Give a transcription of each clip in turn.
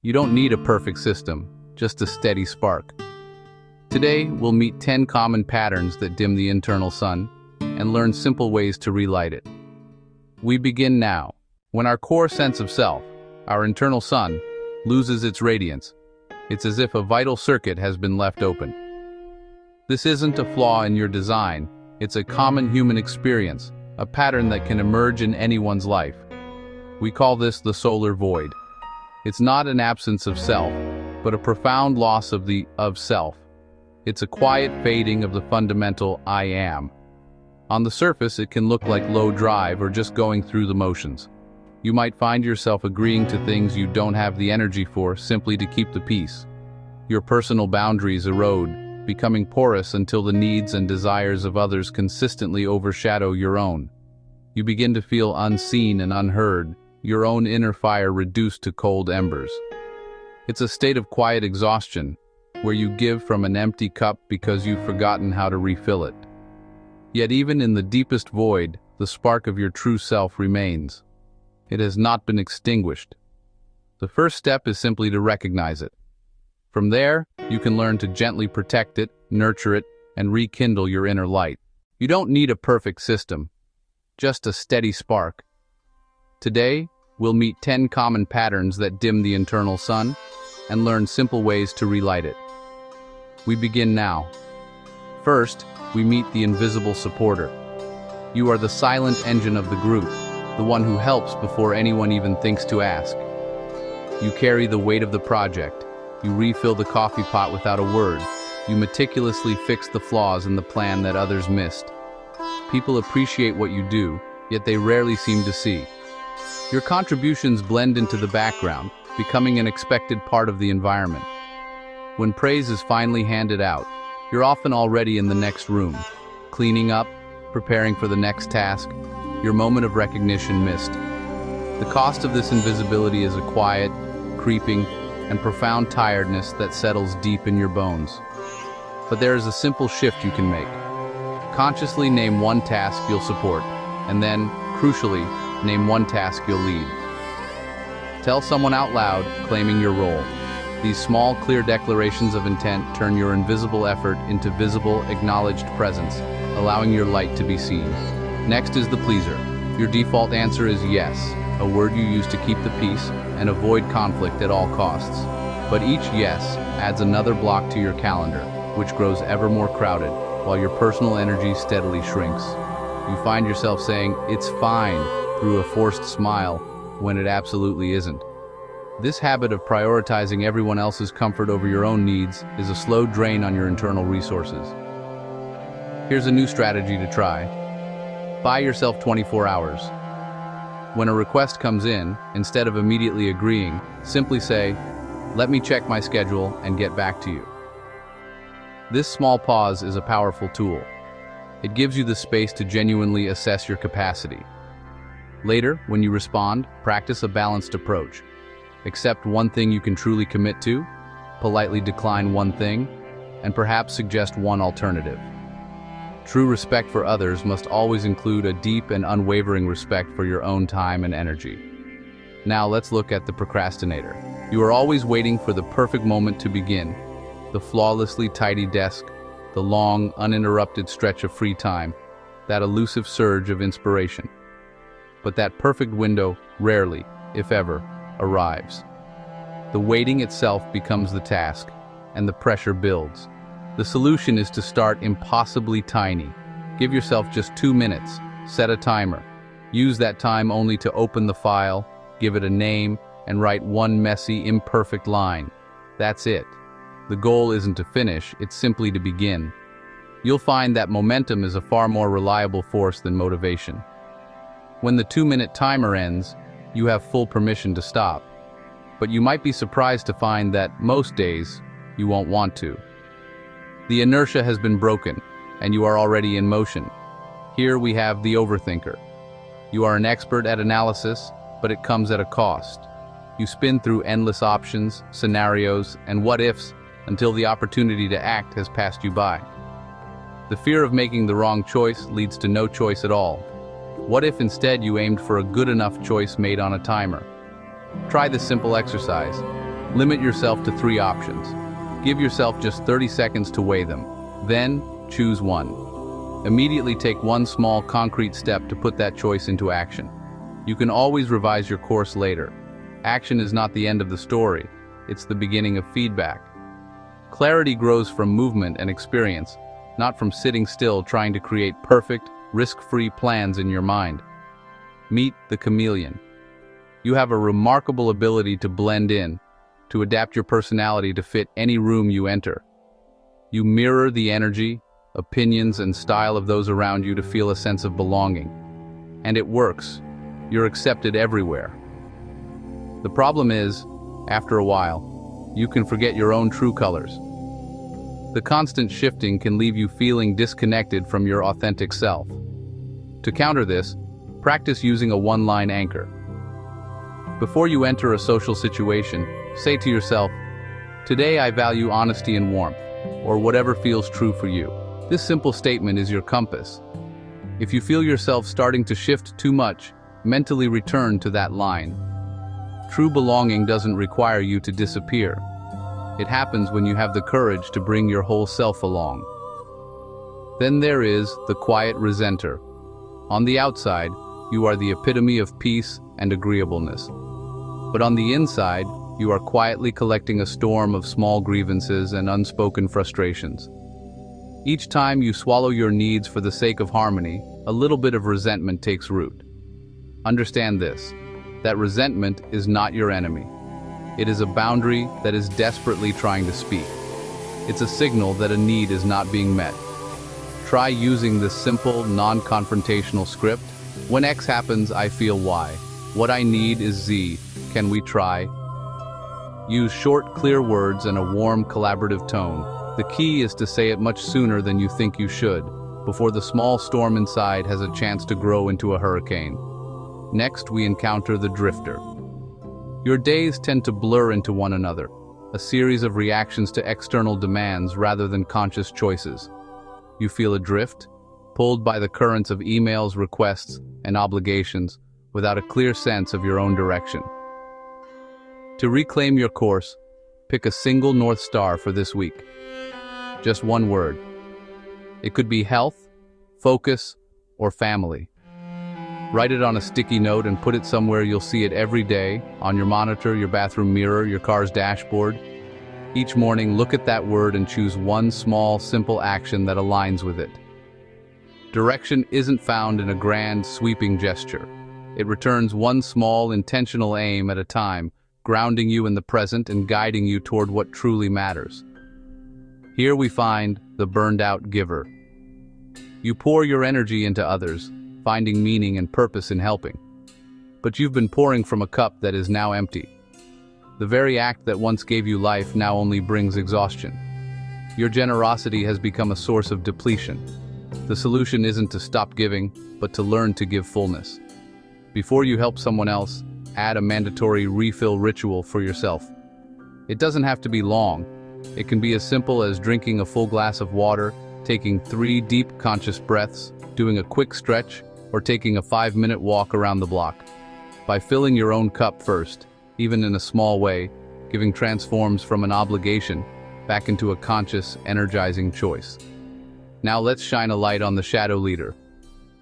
You don't need a perfect system, just a steady spark. Today, we'll meet 10 common patterns that dim the internal sun and learn simple ways to relight it. We begin now. When our core sense of self, our internal sun, loses its radiance, it's as if a vital circuit has been left open. This isn't a flaw in your design, it's a common human experience, a pattern that can emerge in anyone's life. We call this the solar void. It's not an absence of self, but a profound loss of the self. It's a quiet fading of the fundamental I am. On the surface, it can look like low drive or just going through the motions. You might find yourself agreeing to things you don't have the energy for simply to keep the peace. Your personal boundaries erode, becoming porous until the needs and desires of others consistently overshadow your own. You begin to feel unseen and unheard, your own inner fire reduced to cold embers. It's a state of quiet exhaustion, where you give from an empty cup because you've forgotten how to refill it. Yet even in the deepest void, the spark of your true self remains. It has not been extinguished. The first step is simply to recognize it. From there, you can learn to gently protect it, nurture it, and rekindle your inner light. You don't need a perfect system, just a steady spark. Today, we'll meet 10 common patterns that dim the internal sun and learn simple ways to relight it. We begin now. First, we meet the invisible supporter. You are the silent engine of the group, the one who helps before anyone even thinks to ask. You carry the weight of the project. You refill the coffee pot without a word. You meticulously fix the flaws in the plan that others missed. People appreciate what you do, yet they rarely seem to see. Your contributions blend into the background, becoming an expected part of the environment. When praise is finally handed out, you're often already in the next room, cleaning up, preparing for the next task, your moment of recognition missed. The cost of this invisibility is a quiet, creeping, and profound tiredness that settles deep in your bones. But there is a simple shift you can make. Consciously name one task you'll support, and then, crucially, name one task you'll lead. Tell someone out loud, claiming your role. These small, clear declarations of intent turn your invisible effort into visible, acknowledged presence, allowing your light to be seen. Next is the pleaser. Your default answer is yes, a word you use to keep the peace and avoid conflict at all costs. But each yes adds another block to your calendar, which grows ever more crowded, while your personal energy steadily shrinks. You find yourself saying, "It's fine," through a forced smile, when it absolutely isn't. This habit of prioritizing everyone else's comfort over your own needs is a slow drain on your internal resources. Here's a new strategy to try. Buy yourself 24 hours. When a request comes in, instead of immediately agreeing, simply say, "Let me check my schedule and get back to you." This small pause is a powerful tool. It gives you the space to genuinely assess your capacity. Later, when you respond, practice a balanced approach. Accept one thing you can truly commit to, politely decline one thing, and perhaps suggest one alternative. True respect for others must always include a deep and unwavering respect for your own time and energy. Now let's look at the procrastinator. You are always waiting for the perfect moment to begin. The flawlessly tidy desk, the long, uninterrupted stretch of free time, that elusive surge of inspiration. But that perfect window rarely, if ever, arrives. The waiting itself becomes the task, and the pressure builds. The solution is to start impossibly tiny. Give yourself just 2 minutes, set a timer. Use that time only to open the file, give it a name, and write one messy, imperfect line. That's it. The goal isn't to finish, it's simply to begin. You'll find that momentum is a far more reliable force than motivation. When the 2-minute timer ends, you have full permission to stop. But you might be surprised to find that most days, you won't want to. The inertia has been broken, and you are already in motion. Here we have the overthinker. You are an expert at analysis, but it comes at a cost. You spin through endless options, scenarios, and what-ifs until the opportunity to act has passed you by. The fear of making the wrong choice leads to no choice at all. What if instead you aimed for a good enough choice made on a timer? Try this simple exercise. Limit yourself to 3 options. Give yourself just 30 seconds to weigh them. Then, choose one. Immediately take one small, concrete step to put that choice into action. You can always revise your course later. Action is not the end of the story, it's the beginning of feedback. Clarity grows from movement and experience, not from sitting still trying to create perfect, risk-free plans in your mind. Meet the chameleon. You have a remarkable ability to blend in, to adapt your personality to fit any room you enter. You mirror the energy, opinions, and style of those around you to feel a sense of belonging. And it works. You're accepted everywhere. The problem is, after a while, you can forget your own true colors. The constant shifting can leave you feeling disconnected from your authentic self. To counter this, practice using a one-line anchor. Before you enter a social situation, say to yourself, "Today I value honesty and warmth," or whatever feels true for you. This simple statement is your compass. If you feel yourself starting to shift too much, mentally return to that line. True belonging doesn't require you to disappear. It happens when you have the courage to bring your whole self along. Then there is the quiet resenter. On the outside, you are the epitome of peace and agreeableness. But on the inside, you are quietly collecting a storm of small grievances and unspoken frustrations. Each time you swallow your needs for the sake of harmony, a little bit of resentment takes root. Understand this, that resentment is not your enemy. It is a boundary that is desperately trying to speak. It's a signal that a need is not being met. Try using this simple, non-confrontational script. When X happens, I feel Y. What I need is Z. Can we try? Use short, clear words and a warm, collaborative tone. The key is to say it much sooner than you think you should, before the small storm inside has a chance to grow into a hurricane. Next, we encounter the drifter. Your days tend to blur into one another, a series of reactions to external demands rather than conscious choices. You feel adrift, pulled by the currents of emails, requests, and obligations, without a clear sense of your own direction. To reclaim your course, pick a single North Star for this week. Just one word. It could be health, focus, or family. Write it on a sticky note and put it somewhere you'll see it every day, on your monitor, your bathroom mirror, your car's dashboard. Each morning, look at that word and choose one small, simple action that aligns with it. Direction isn't found in a grand, sweeping gesture. It returns one small, intentional aim at a time, grounding you in the present and guiding you toward what truly matters. Here we find the burned-out giver. You pour your energy into others, finding meaning and purpose in helping. But you've been pouring from a cup that is now empty. The very act that once gave you life now only brings exhaustion. Your generosity has become a source of depletion. The solution isn't to stop giving, but to learn to give fullness. Before you help someone else, add a mandatory refill ritual for yourself. It doesn't have to be long. It can be as simple as drinking a full glass of water, taking 3 deep conscious breaths, doing a quick stretch, or taking a 5-minute walk around the block. By filling your own cup first, even in a small way, giving transforms from an obligation back into a conscious, energizing choice. Now let's shine a light on the shadow leader.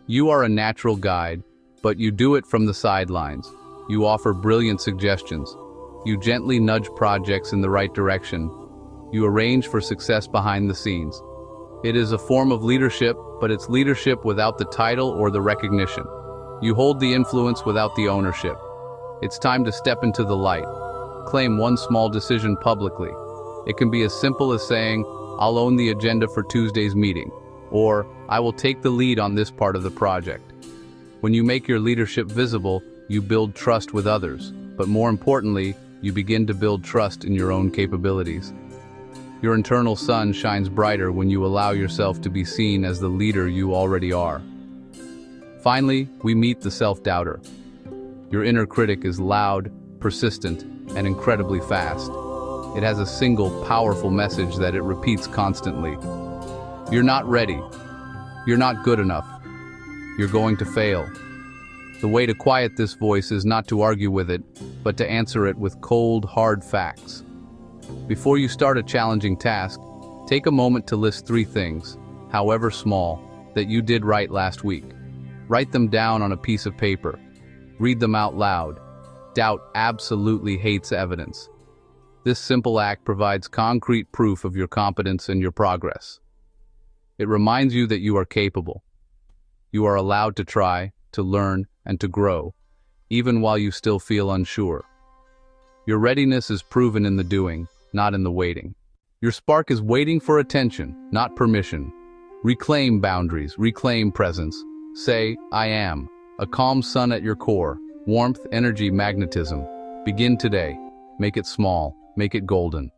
You are a natural guide, but you do it from the sidelines. You offer brilliant suggestions. You gently nudge projects in the right direction. You arrange for success behind the scenes. It is a form of leadership, but it's leadership without the title or the recognition. You hold the influence without the ownership. It's time to step into the light. Claim one small decision publicly. It can be as simple as saying, "I'll own the agenda for Tuesday's meeting," or "I will take the lead on this part of the project." When you make your leadership visible, you build trust with others, but more importantly, you begin to build trust in your own capabilities. Your internal sun shines brighter when you allow yourself to be seen as the leader you already are. Finally, we meet the self-doubter. Your inner critic is loud, persistent, and incredibly fast. It has a single, powerful message that it repeats constantly. You're not ready. You're not good enough. You're going to fail. The way to quiet this voice is not to argue with it, but to answer it with cold, hard facts. Before you start a challenging task, take a moment to list 3 things, however small, that you did right last week. Write them down on a piece of paper. Read them out loud. Doubt absolutely hates evidence. This simple act provides concrete proof of your competence and your progress. It reminds you that you are capable. You are allowed to try, to learn, and to grow, even while you still feel unsure. Your readiness is proven in the doing, not in the waiting. Your spark is waiting for attention, not permission. Reclaim boundaries, reclaim presence. Say, I am. A calm sun at your core. Warmth, energy, magnetism. Begin today. Make it small. Make it golden.